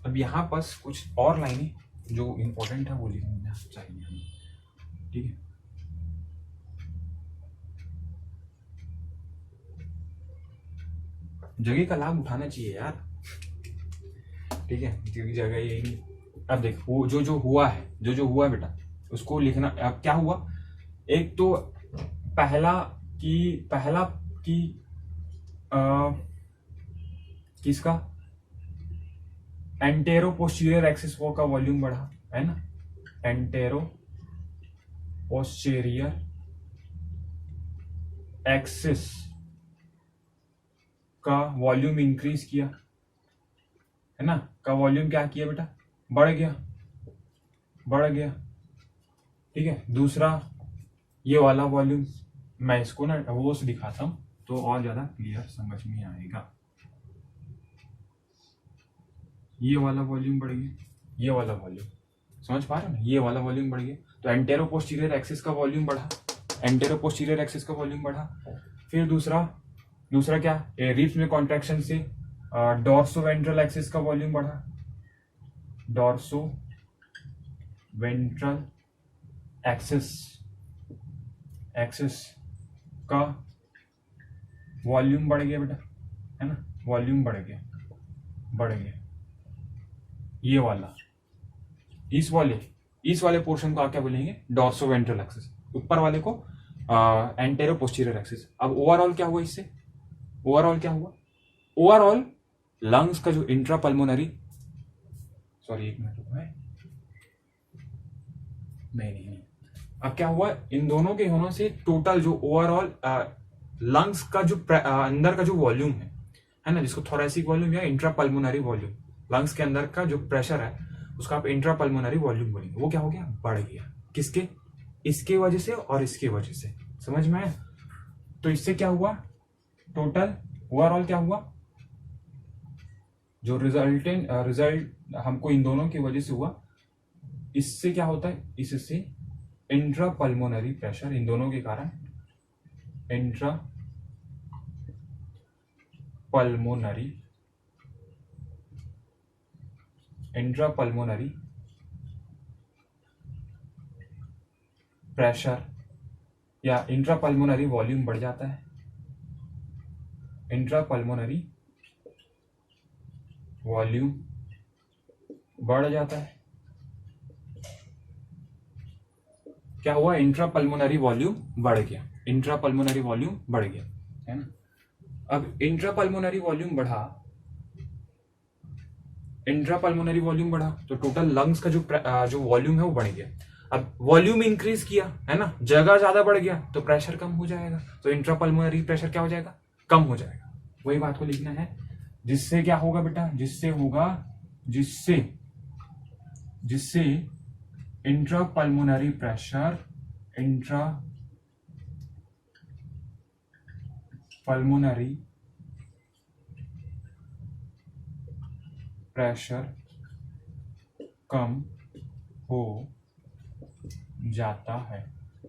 अब यहाँ पास कुछ और लाइनें जो इंपॉर्टेंट है वो लिखना चाहिए हमें। ठीक है, जगह का लाभ उठाना चाहिए यार। ठीक है, क्योंकि जगह यही नहीं। अब देख वो जो हुआ है बेटा, उसको लिखना। अब क्या हुआ? एक तो पहला की किसका? एंटेरो पोस्टीरियर एक्सिस का वॉल्यूम बढ़ा, है ना। एंटेरो पोस्टीरियर एक्सिस का वॉल्यूम इंक्रीज किया, है ना। का वॉल्यूम क्या किया बेटा? बढ़ गया। ठीक है, दूसरा ये वाला वॉल्यूम, मैं इसको ना वो से दिखाता हूं तो और ज्यादा क्लियर समझ में आएगा। ये वाला वॉल्यूम बढ़ गया, ये वाला वॉल्यूम, समझ पा रहे हो ना, ये वाला वॉल्यूम बढ़ गया। तो एंटेरो पोस्टीरियर एक्सिस का वॉल्यूम बढ़ा, एंटेरो पोस्टीरियर एक्सिस का वॉल्यूम बढ़ा। फिर दूसरा क्या, रिब्स में कॉन्ट्रैक्शन से डॉर्सो वेंट्रल एक्सिस का वॉल्यूम बढ़ा, डॉर्सो वेंट्रल एक्सिस का वॉल्यूम बढ़ गया बेटा, है ना, वॉल्यूम बढ़ गया। ये वाला, इस वाले पोर्शन को आप क्या बोलेंगे, डॉर्सो वेंट्रल एक्सिस, ऊपर वाले को एंटेरो पोस्टीरियर एक्सिस। अब ओवरऑल क्या हुआ इससे, ओवरऑल लंग्स का जो इंट्रा पल्मोनरी, सॉरी एक मिनट है, नहीं, अब क्या हुआ, इन दोनों के होने से टोटल जो ओवरऑल लंग्स का जो अंदर का जो वॉल्यूम है ना, जिसको थोरेसिक वॉल्यूम या इंट्रा पल्मोनरी वॉल्यूम, लंग्स के अंदर का जो प्रेशर है उसका आप इंट्रा पल्मोनरी वॉल्यूम बोलेंगे, वो क्या हो गया, बढ़ गया। किसके, इसके वजह से और इसके वजह से, समझ में आया। तो इससे क्या हुआ, टोटल ओवरऑल क्या हुआ, जो रिजल्ट हमको इन दोनों की वजह से हुआ, इससे क्या होता है, इससे इंट्रा पल्मोनरी प्रेशर, इन दोनों के कारण इंट्रा पल्मोनरी प्रेशर या इंट्रा पल्मोनरी वॉल्यूम बढ़ जाता है, इंट्रा पल्मोनरी वॉल्यूम बढ़ जाता है। क्या हुआ, इंट्रा पल्मोनरी वॉल्यूम बढ़ गया, इंट्रा पल्मोनरी वॉल्यूम बढ़ गया, है ना। अब इंट्रा पल्मोनरी वॉल्यूम बढ़ा, तो टोटल लंग्स का जो वॉल्यूम है वो बढ़ गया। अब वॉल्यूम इंक्रीज किया, है ना, जगह ज्यादा बढ़ गया तो प्रेशर कम हो जाएगा, तो इंट्रा पल्मोनरी प्रेशर क्या हो जाएगा, कम हो जाएगा। वही बात को लिखना है, जिससे क्या होगा बेटा, जिससे इंट्रा पल्मोनरी प्रेशर कम हो जाता है।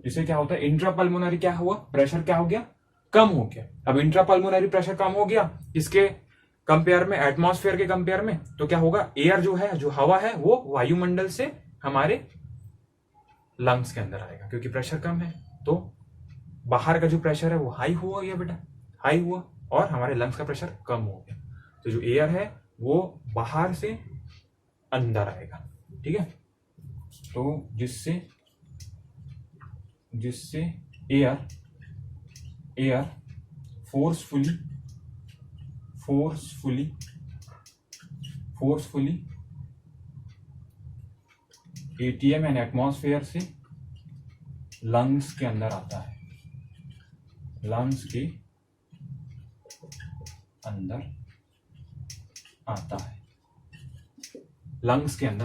इससे क्या होता है, इंट्रा पल्मोनरी क्या हुआ, प्रेशर क्या हो गया, कम हो गया। अब इंट्रा पल्मोनरी प्रेशर कम हो गया, इसके कंपेयर में, एटमॉस्फेयर के कंपेयर में, तो क्या होगा, एयर जो है, जो हवा है, वो वायुमंडल से हमारे लंग्स के अंदर आएगा, क्योंकि प्रेशर कम है। तो बाहर का जो प्रेशर है वो हाई हुआ गया बेटा, हाई हुआ, और हमारे लंग्स का प्रेशर कम हो गया। तो जो एयर है वो बाहर से अंदर आएगा, ठीक है। तो जिससे air forcefully ATM and atmosphere से लंग्स के अंदर आता है, लंग्स के अंदर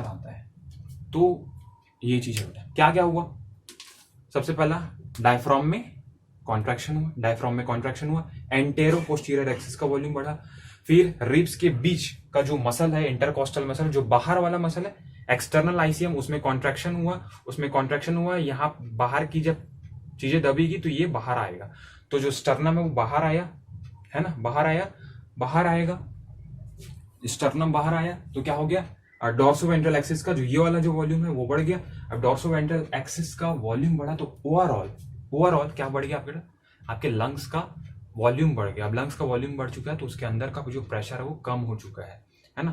आता है। तो ये चीज है बेटा। क्या क्या हुआ, सबसे पहला डायफ्राम में कॉन्ट्रैक्शन हुआ, एंटेरो पोस्टीरियर एक्सिस का वॉल्यूम बढ़ा। फिर रिब्स के बीच का जो मसल है, इंटरकॉस्टल मसल, जो बाहर वाला मसल है, एक्सटर्नल आईसीएम, उसमें कॉन्ट्रैक्शन हुआ। यहाँ बाहर की जब चीजें दबेगी तो ये बाहर आएगा, तो जो स्टर्नम है वो बाहर आया, है ना, बाहर आएगा, स्टर्नम बाहर आया, तो क्या हो गया, डॉर्सो वेंट्रल एक्सिस का जो ये वाला जो वॉल्यूम है वो बढ़ गया। अब डॉर्सो वेंट्रल एक्सिस का वॉल्यूम बढ़ा, तो ओवरऑल क्या बढ़ गया, आपके लंग्स का वॉल्यूम बढ़ गया। अब लंग्स का वॉल्यूम बढ़ चुका है, तो उसके अंदर का जो प्रेशर है वो कम हो चुका है ना,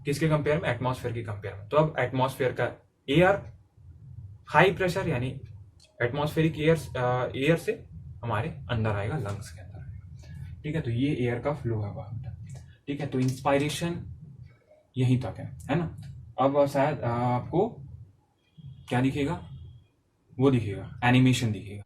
किसके कंपेयर में, एटमॉस्फेयर के कंपेयर में। तो अब एटमॉस्फेयर का एयर हाई प्रेशर, यानी एटमॉस्फेरिक एयर से हमारे अंदर आएगा, लंग्स के अंदर आएगा, ठीक है। तो ये एयर का फ्लो है वहां, ठीक है। तो इंस्पायरेशन यहीं तक है ना। अब शायद आपको क्या दिखेगा, वो दिखेगा, एनिमेशन दिखेगा।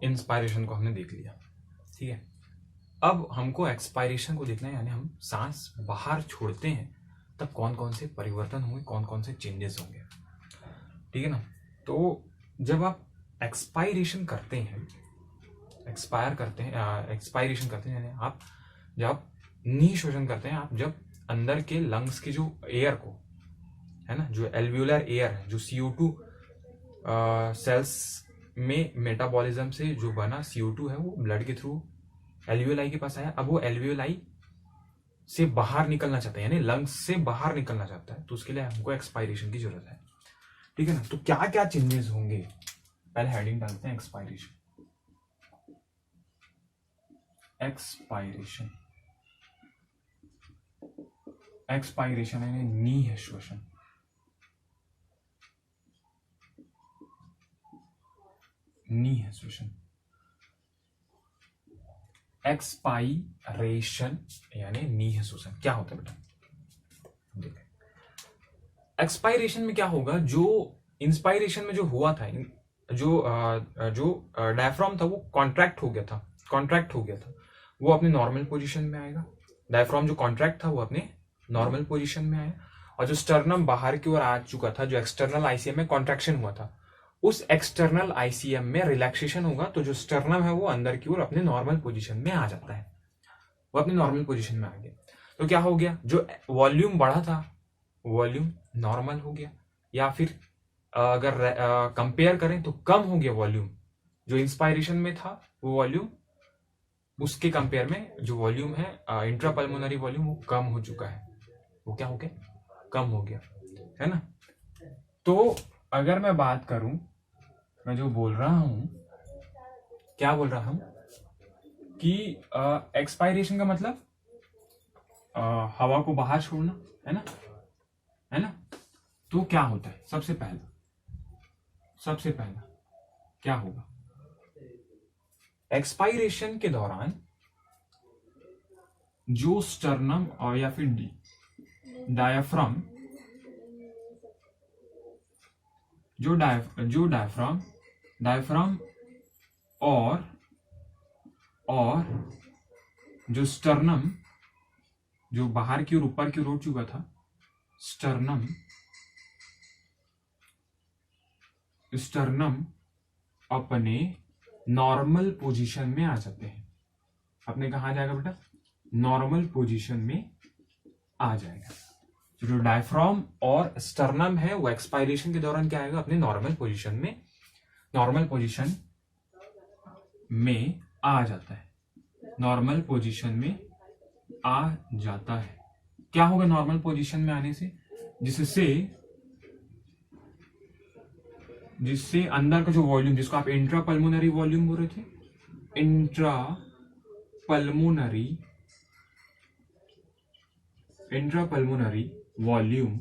इंस्पायरेशन को हमने देख लिया, ठीक है। अब हमको एक्सपायरेशन को देखना है, यानी हम सांस बाहर छोड़ते हैं तब कौन कौन से परिवर्तन होंगे, कौन कौन से चेंजेस होंगे, ठीक है ना। तो जब आप एक्सपायरेशन करते हैं, एक्सपायरेशन करते हैं, यानी आप जब निःशोषण करते हैं, आप जब अंदर के लंग्स के जो एयर को, है ना, जो एल्वियोलर एयर है, जो CO2 सेल्स में मेटाबॉलिज्म से जो बना CO2 है वो ब्लड के थ्रू एल्वियोलाई के पास आया। अब वो एल्वियोलाई से बाहर निकलना चाहता है, यानी लंग्स से बाहर निकलना चाहता है, तो उसके लिए हमको एक्सपायरेशन की जरूरत है, ठीक है ना। तो क्या क्या चेंजेस होंगे, पहले हेडिंग डालते हैं एक्सपायरेशन। एक्सपायरेशन, एक्सपायरेशन यानी निःश्वसन, निःश्वसन। एक्सपायरेशन यानी निःश्वसन क्या होता है बेटा, देखिए एक्सपायरेशन में क्या होगा, जो इंस्पायरेशन में जो हुआ था, जो डायफ्राम था वो कॉन्ट्रैक्ट हो गया था, वो अपने नॉर्मल पोजीशन में आएगा। डायफ्राम जो कॉन्ट्रैक्ट था वो अपने नॉर्मल पोजीशन में आया, और जो स्टर्नम बाहर की ओर आ चुका था, जो एक्सटर्नल आईसीएम में कॉन्ट्रैक्शन हुआ था, उस एक्सटर्नल आईसीएम में रिलैक्सेशन होगा, तो जो स्टर्नम है वो अंदर की ओर अपने नॉर्मल पोजीशन में आ जाता है, वो अपने नॉर्मल पोजीशन में आ गया। तो क्या हो गया, जो वॉल्यूम बढ़ा था वॉल्यूम नॉर्मल हो गया, या फिर अगर कंपेयर करें तो कम हो गया वॉल्यूम। जो इंस्पायरेशन में था वो वॉल्यूम, उसके कंपेयर में जो वॉल्यूम है इंट्रापल्मोनरी वॉल्यूम, वो कम हो चुका है, वो क्या हो गया, कम हो गया, है ना। तो अगर मैं बात करूं, मैं जो बोल रहा हूं, क्या बोल रहा हूं कि एक्सपायरेशन का मतलब हवा को बाहर छोड़ना, है ना, है ना। तो क्या होता है, सबसे पहला क्या होगा, एक्सपायरेशन के दौरान जो स्टर्नम और या फिर डायफ्राम, जो डायफ्राम और जो स्टर्नम, जो बाहर की ओर ऊपर की ओर उठ चुका था, स्टर्नम अपने नॉर्मल पोजीशन में आ जाते हैं। अपने कहा जाएगा बेटा, नॉर्मल पोजीशन में आ जाएगा। जो डायफ्राम और स्टर्नम है वो एक्सपायरेशन के दौरान क्या आएगा, अपने नॉर्मल पोजीशन में आ जाता है, नॉर्मल पोजीशन में आ जाता है। क्या होगा नॉर्मल पोजीशन में आने से, जिससे अंदर का जो वॉल्यूम, जिसको आप इंट्रापल्मोनरी वॉल्यूम बोल रहे थे, इंट्रापल्मोनरी वॉल्यूम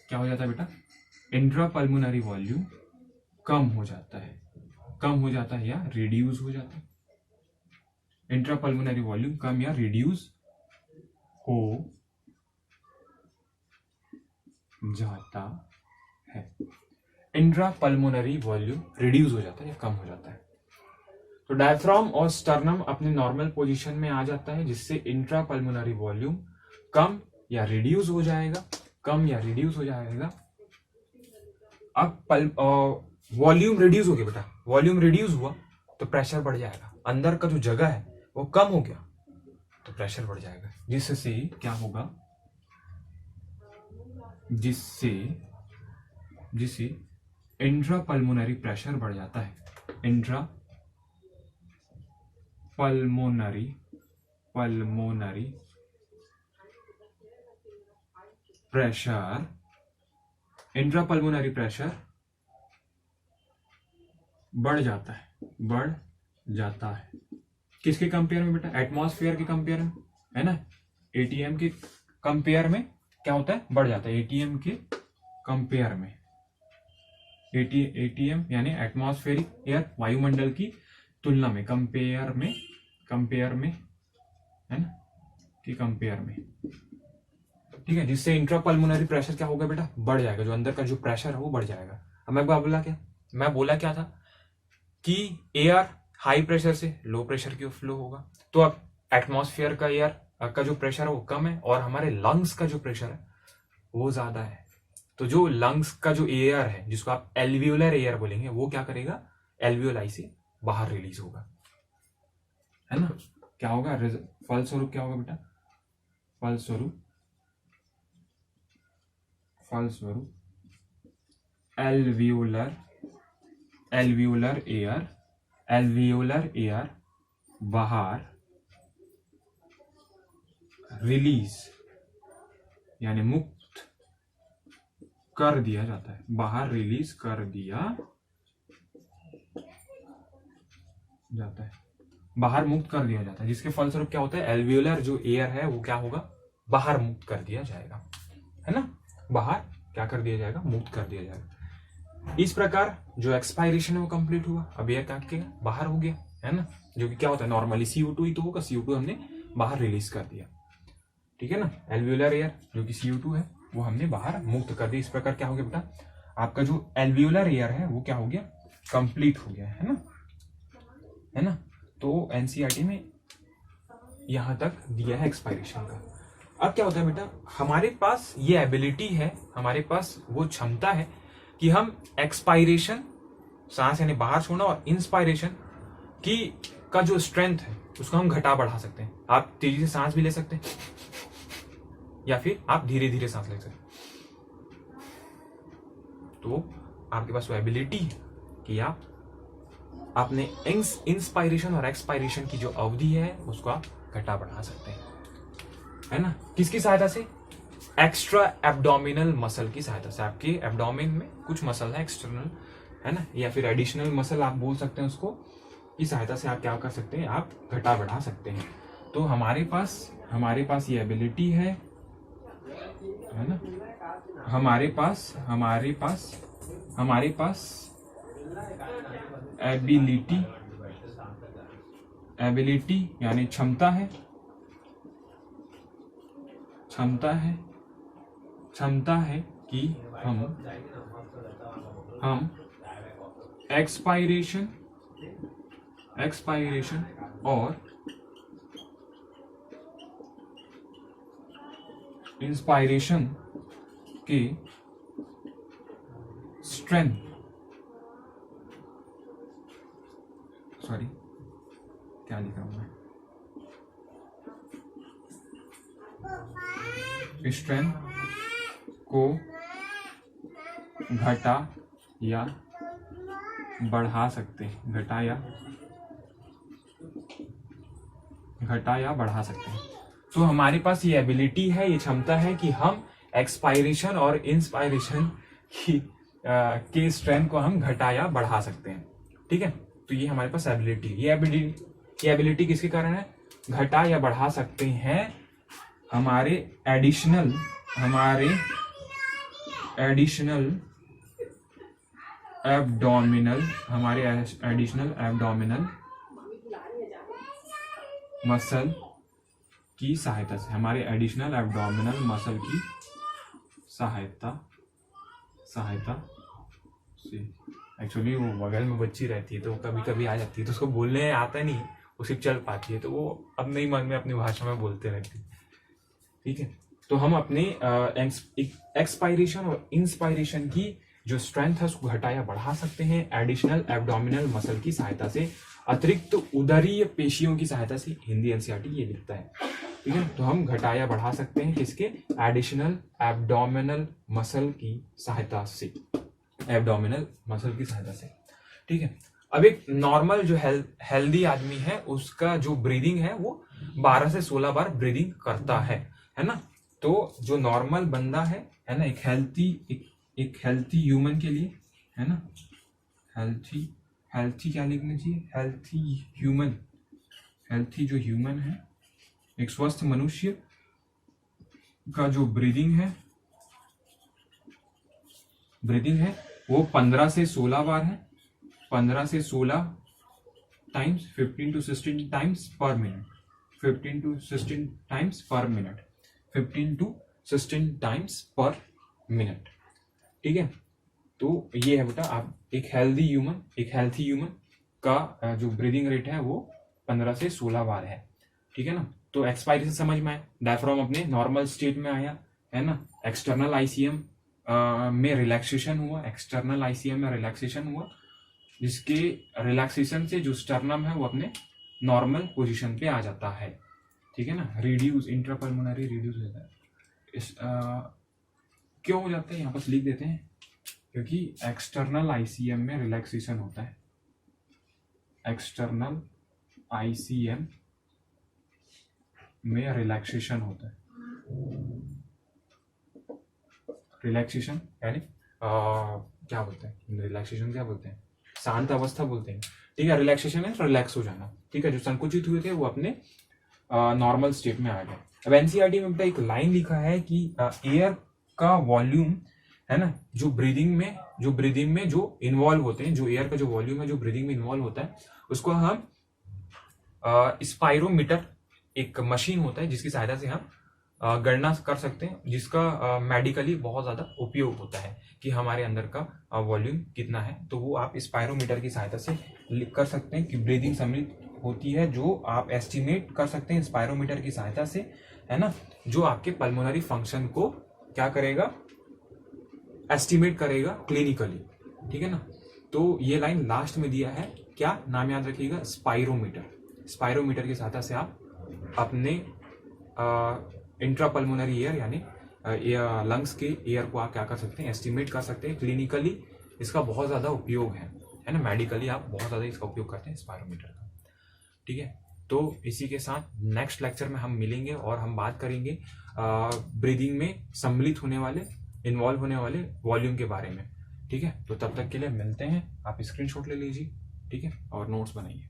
क्या हो जाता है बेटा, इंट्रापल्मोनरी वॉल्यूम कम हो जाता है या रिड्यूस हो जाता है। इंट्रापल्मोनरी वॉल्यूम कम या रिड्यूस हो जाता है। इंट्रापल्मोनरी वॉल्यूम रिड्यूस हो जाता है या कम हो जाता है। तो डायफ्राम और स्टर्नम अपने नॉर्मल पोजीशन में आ जाता है, जिससे इंट्रापल्मोनरी वॉल्यूम कम या रिड्यूस हो जाएगा, अब वॉल्यूम रिड्यूस हो गया बेटा, वॉल्यूम रिड्यूस हुआ तो प्रेशर बढ़ जाएगा, अंदर का जो जगह है वो कम हो गया तो प्रेशर बढ़ जाएगा, जिससे क्या होगा, जिससे इंट्रापल्मोनरी प्रेशर बढ़ जाता है। इंट्रापल्मोनरी प्रेशर बढ़ जाता है। किसके कंपेयर में बेटा, एटमॉस्फेयर के कंपेयर में, है ना। एटीएम के कंपेयर में क्या होता है, बढ़ जाता है। एटीएम के कंपेयर में, एटीएम यानी एटमॉस्फेरिक एयर, वायुमंडल की तुलना में, कंपेयर में, है ना, कि कंपेयर में, ठीक है। जिससे इंट्रापल्मोनरी प्रेशर क्या होगा बेटा, बढ़ जाएगा, जो अंदर का जो प्रेशर है वो बढ़ जाएगा। अब मैं बोला क्या था, कि एयर हाई प्रेशर से लो प्रेशर की ओर फ्लो होगा, तो अब एटमॉस्फेयर का एयर का जो प्रेशर है वो कम है और हमारे लंग्स का जो प्रेशर है वो ज्यादा है। तो जो लंग्स का जो एयर है जिसको आप एल्वियोलर एयर बोलेंगे वो क्या करेगा, एल्वियोलाई से बाहर रिलीज होगा, है ना। क्या होगा, फलस्वरूप क्या होगा बेटा, फलस्वरूप एल्वियोलर एयर बाहर रिलीज यानी मुक्त कर दिया जाता है, बाहर रिलीज कर दिया जाता है, बाहर मुक्त कर दिया जाता है, जिसके फलस्वरूप क्या होता है, एल्वियोलर जो एयर है वो क्या होगा, बाहर मुक्त कर दिया जाएगा, है ना। बाहर क्या कर दिया जाएगा, मुक्त कर दिया जाएगा। इस प्रकार जो एक्सपायरेशन है वो कंप्लीट हुआ, अब एयर क्या किया, बाहर हो गया, है ना। जो कि क्या होता है, नॉर्मली CO2 ही तो होगा, CO2 हमने बाहर रिलीज कर दिया, ठीक है ना। एल्वियोलर एयर जो कि CO2 है वो हमने बाहर मुक्त कर दिया। इस प्रकार क्या हो गया बेटा, आपका जो एल्वियोलर एयर है वो क्या हो गया, कंप्लीट हो गया, है ना, है ना। तो एनसीईआरटी में यहां तक दिया है एक्सपायरेशन का। अब क्या होता है बेटा, हमारे पास ये एबिलिटी है, हमारे पास वो क्षमता है कि हम एक्सपायरेशन सांस यानी बाहर छोड़ना और इंस्पायरेशन की का जो स्ट्रेंथ है उसको हम घटा बढ़ा सकते हैं। आप तेजी से सांस भी ले सकते हैं या फिर आप धीरे धीरे सांस ले सकते हैं। तो आपके पास वो एबिलिटी है कि आप अपने इंस्पायरेशन और एक्सपायरेशन की जो अवधि है उसको आप घटा बढ़ा सकते हैं, है ना। किसकी सहायता से, एक्स्ट्रा एब्डोमिनल मसल की सहायता से। आपके एब्डोमिन में कुछ मसल है एक्सटर्नल, है ना, या फिर एडिशनल मसल आप बोल सकते हैं उसको, की सहायता से आप क्या कर सकते हैं, आप घटा बढ़ा सकते हैं। तो हमारे पास ये एबिलिटी है ना, हमारे पास एबिलिटी यानी क्षमता है कि हम एक्सपायरेशन और इंस्पायरेशन के स्ट्रेंथ, सॉरी क्या लिखा हूं मैं, स्ट्रेंथ को घटा या बढ़ा सकते हैं, घटा या बढ़ा सकते हैं। तो हमारे पास ये एबिलिटी है, ये क्षमता है कि हम एक्सपायरेशन और इंस्पायरेशन की के स्ट्रेंथ को हम घटा या बढ़ा सकते हैं, ठीक है। तो ये हमारे पास एबिलिटी, ये एबिलिटी किसके कारण है, घटा या बढ़ा सकते हैं हमारे एडिशनल एब्डोमिनल मसल की सहायता से, हमारे एडिशनल एब्डोमिनल मसल की सहायता से। एक्चुअली वो बगल में बच्ची रहती है तो कभी कभी आ जाती है, तो उसको बोलने आता नहीं, वो सिर्फ चल पाती है, तो वो अपने ही मन में अपनी भाषा में बोलते रहती है, ठीक है। तो हम अपने एक्सपायरेशन और इंस्पायरेशन की जो स्ट्रेंथ है उसको घटा या बढ़ा सकते हैं एडिशनल एब्डोमिनल मसल की सहायता से, अतिरिक्त उदरीय पेशियों की सहायता से। हिंदी एनसीईआरटी ये लिखता है, ठीक है। तो हम घटा या बढ़ा सकते हैं किसके, एडिशनल एब्डोमिनल मसल की सहायता से, ठीक है। अब एक नॉर्मल जो हेल्दी आदमी है उसका जो ब्रीदिंग है वो 12 से 16 बार ब्रीदिंग करता है ना। तो जो नॉर्मल बंदा है ना, एक हेल्थी ह्यूमन के लिए, है ना, हेल्थी क्या लिखना चाहिए, हेल्थी जो ह्यूमन है, एक स्वस्थ मनुष्य का जो ब्रीदिंग है वो 15 से 16 बार है, 15 से 16 टाइम्स, 15 to 16 टाइम्स पर मिनट, 15 to 16 टाइम्स पर मिनट, 15 to 16 टाइम्स पर मिनट, ठीक है। तो ये है बेटा आप एक हेल्थी ह्यूमन का जो ब्रीदिंग रेट है वो 15 से 16 बार है, ठीक है ना। तो एक्सपायरेशन समझ में आया, डायफ्राम अपने नॉर्मल स्टेट में आया, है ना। एक्सटर्नल आईसीएम में रिलैक्सेशन हुआ, एक्सटर्नल आईसीएम में रिलैक्सेशन हुआ, जिसके रिलैक्सेशन से जो स्टर्नम है वो अपने नॉर्मल पोजीशन पे आ जाता है, ठीक है ना। रिड्यूस, इंट्रापल्मोनरी रिड्यूस हो जाता है। इस क्यों हो जाता है यहाँ पर लिख देते हैं, क्योंकि एक्सटर्नल आईसीएम में रिलैक्सेशन होता है, एक्सटर्नल आईसीएम में रिलैक्सेशन होता है। रिलैक्सेशन यानी क्या बोलते हैं, रिलैक्सेशन क्या बोलते हैं, शांत अवस्था बोलते हैं, ठीक है। रिलैक्सेशन है रिलैक्स हो जाना, ठीक है। जो संकुचित हुए थे वो अपने नॉर्मल स्टेट में आ गए। अब एनसीईआरटी में एक लाइन लिखा है कि एयर का वॉल्यूम, है ना, जो ब्रीदिंग में जो इन्वॉल्व होते हैं, जो एयर का जो वॉल्यूम है जो ब्रीदिंग में इन्वॉल्व होता है, उसको हम स्पाइरोमीटर, एक मशीन होता है जिसकी सहायता से हम गणना कर सकते हैं, जिसका मेडिकली बहुत ज्यादा उपयोग होता है कि हमारे अंदर का वॉल्यूम कितना है। तो वो आप स्पाइरोमीटर की सहायता से कर सकते हैं कि ब्रीदिंग सम्मिलित होती है, जो आप एस्टिमेट कर सकते हैं स्पाइरोमीटर की सहायता से, है ना, जो आपके पल्मोनरी फंक्शन को क्या करेगा, एस्टिमेट करेगा क्लिनिकली, ठीक है ना। तो ये लाइन लास्ट में दिया है, क्या नाम याद रखिएगा, स्पाइरोमीटर। स्पाइरोमीटर की सहायता से आप अपने इंट्रापल्मोनरी एयर यानी लंग्स के एयर को आप क्या कर सकते हैं, एस्टिमेट कर सकते हैं क्लिनिकली। इसका बहुत ज़्यादा उपयोग है ना, मेडिकली आप बहुत ज़्यादा इसका उपयोग करते हैं स्पाइरोमीटर का, ठीक है। तो इसी के साथ नेक्स्ट लेक्चर में हम मिलेंगे और हम बात करेंगे ब्रीदिंग में सम्मिलित होने वाले, इन्वॉल्व होने वाले वॉल्यूम के बारे में, ठीक है। तो तब तक के लिए मिलते हैं, आप स्क्रीनशॉट ले लीजिए, ठीक है, और नोट्स बनाइए।